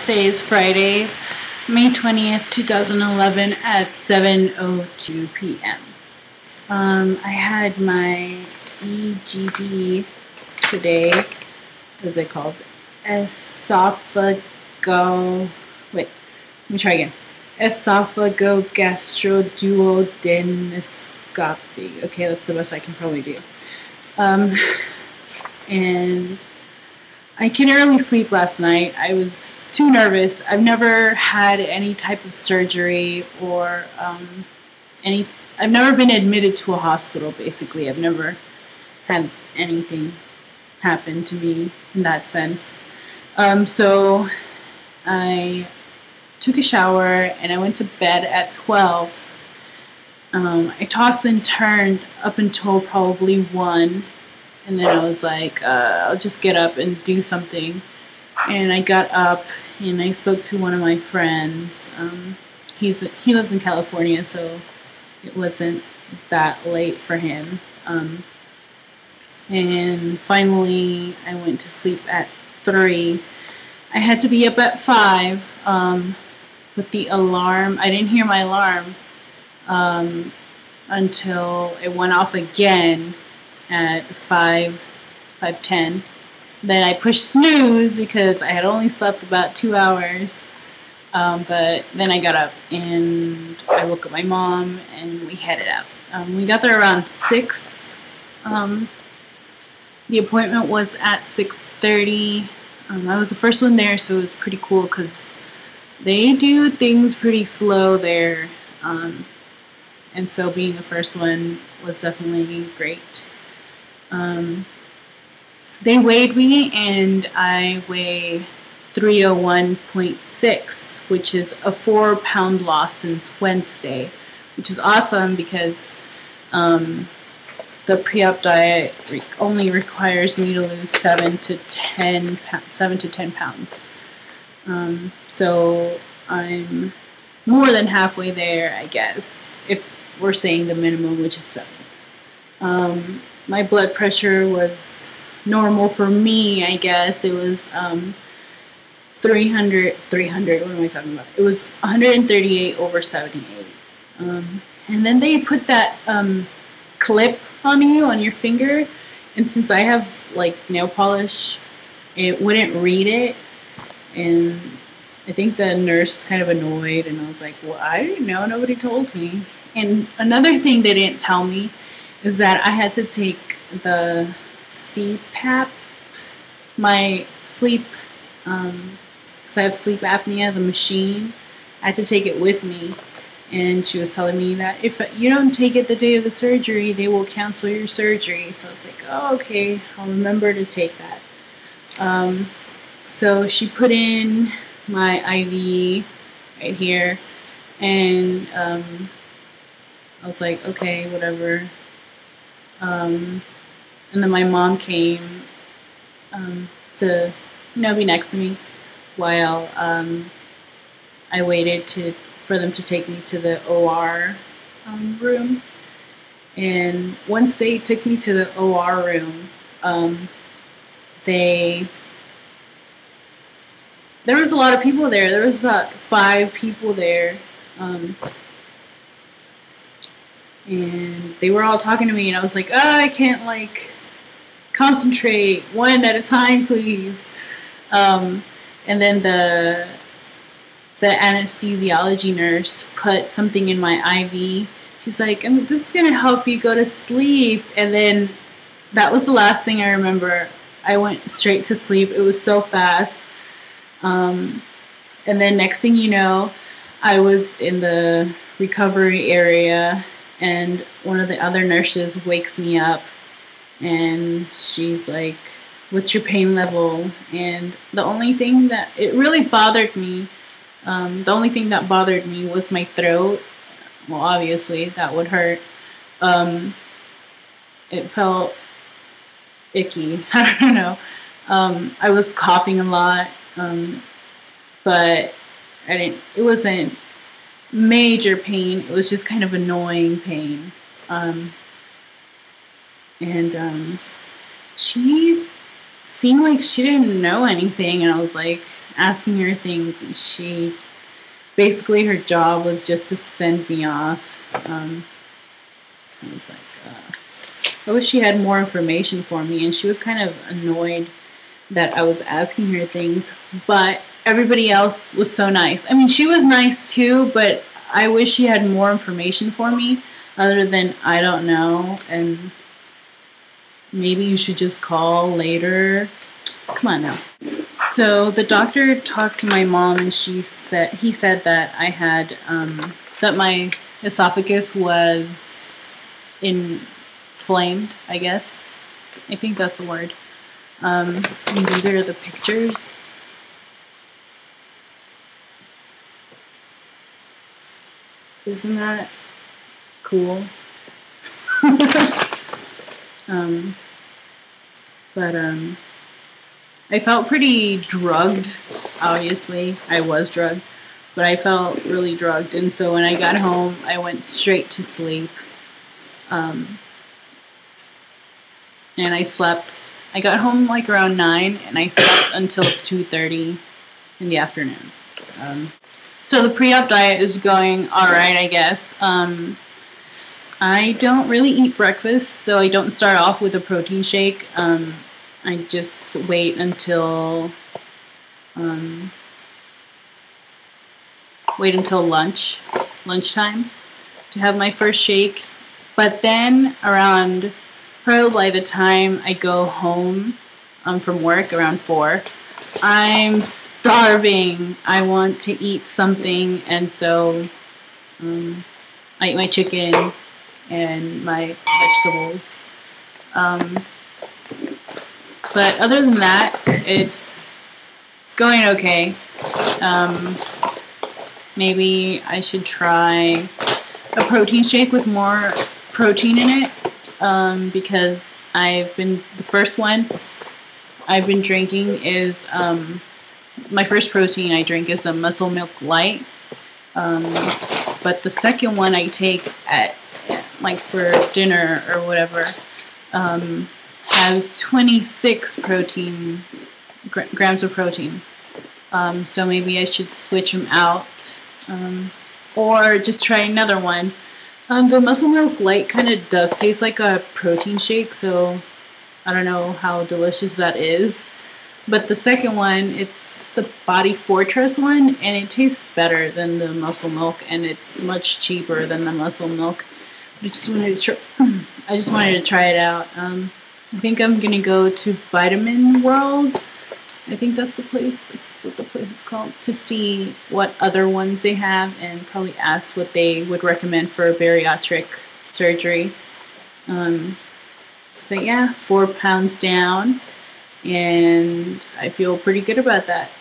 Today is Friday, May 20th, 2011 at 7:02 p.m. I had my EGD today. What is it called? Esophageal. Wait, let me try again. Esophagogastroduodenoscopy. Okay, that's the best I can probably do. And I couldn't really sleep last night. I was too nervous. I've never had any type of surgery or I've never been admitted to a hospital, basically. I've never had anything happen to me in that sense. So I took a shower and I went to bed at 12. I tossed and turned up until probably 1. And then I was like, I'll just get up and do something. And I got up and I spoke to one of my friends. He lives in California, so it wasn't that late for him. And finally, I went to sleep at 3. I had to be up at 5 with the alarm. I didn't hear my alarm until it went off again at 5:10. Then I pushed snooze because I had only slept about 2 hours. But then I got up and I woke up my mom and we headed out. We got there around 6. The appointment was at 6:30. I was the first one there, so it was pretty cool because they do things pretty slow there. And so being the first one was definitely great. They weighed me and I weigh 301.6, which is a 4-pound loss since Wednesday, which is awesome because the pre-op diet only requires me to lose 7 to 10 pounds. So I'm more than halfway there, I guess, if we're saying the minimum, which is 7. My blood pressure was normal for me, I guess. It was 300, what am I talking about? It was 138/78. And then they put that clip on you, on your finger, and since I have like nail polish, it wouldn't read it, and I think the nurse was kind of annoyed, and I was like, well, I didn't know, nobody told me. And another thing they didn't tell me is that I had to take the CPAP, my sleep, because I have sleep apnea, the machine. I had to take it with me, and she was telling me that if you don't take it the day of the surgery, they will cancel your surgery. So it's like, oh, okay, I'll remember to take that. So she put in my IV right here, and I was like, okay, whatever. And then my mom came to, be next to me while I waited for them to take me to the OR room. And once they took me to the OR room, there was a lot of people there. There was about 5 people there. And they were all talking to me, and I was like, oh, I can't, concentrate. One at a time, please. And then the anesthesiology nurse put something in my IV. She's like, this is going to help you go to sleep. And then that was the last thing I remember. I went straight to sleep. It was so fast. And then next thing you know, I was in the recovery area, and one of the other nurses wakes me up, and she's like, what's your pain level? And the only thing that, it really bothered me, the only thing that bothered me was my throat. Well, obviously, that would hurt. It felt icky. I don't know. I was coughing a lot, but it wasn't major pain. It was just kind of annoying pain. She seemed like she didn't know anything, and I was like, asking her things, and she basically her job was just to send me off. I was like, I wish she had more information for me, and she was kind of annoyed that I was asking her things, but everybody else was so nice. I mean, she was nice too, but I wish she had more information for me other than I don't know, and maybe you should just call later. Come on now. So the doctor talked to my mom, and he said that I had that my esophagus was inflamed, I guess. I think that's the word. And these are the pictures. Isn't that cool? But I felt pretty drugged. Obviously, I was drugged, but I felt really drugged. And so when I got home, I went straight to sleep. And I slept. I got home like around 9, and I slept until 2:30 in the afternoon. So the pre-op diet is going all right, I guess. I don't really eat breakfast, so I don't start off with a protein shake. I just wait until lunchtime to have my first shake. But then around probably by the time I go home from work around 4, I'm starving. I want to eat something, and so I eat my chicken and my vegetables. But other than that, it's going okay. Maybe I should try a protein shake with more protein in it, because the first one I've been drinking is, my first protein I drink is the Muscle Milk Light, but the second one I take at, like, for dinner or whatever, has 26 grams of protein, so maybe I should switch them out, or just try another one. The Muscle Milk Light kind of does taste like a protein shake, so I don't know how delicious that is. But the second one, it's the Body Fortress one, and it tastes better than the Muscle Milk, and it's much cheaper than the Muscle Milk. I just wanted to try it out. I think I'm gonna go to Vitamin World. I think that's what the place is called, to see what other ones they have, and probably ask what they would recommend for a bariatric surgery. But yeah, 4 pounds down, and I feel pretty good about that.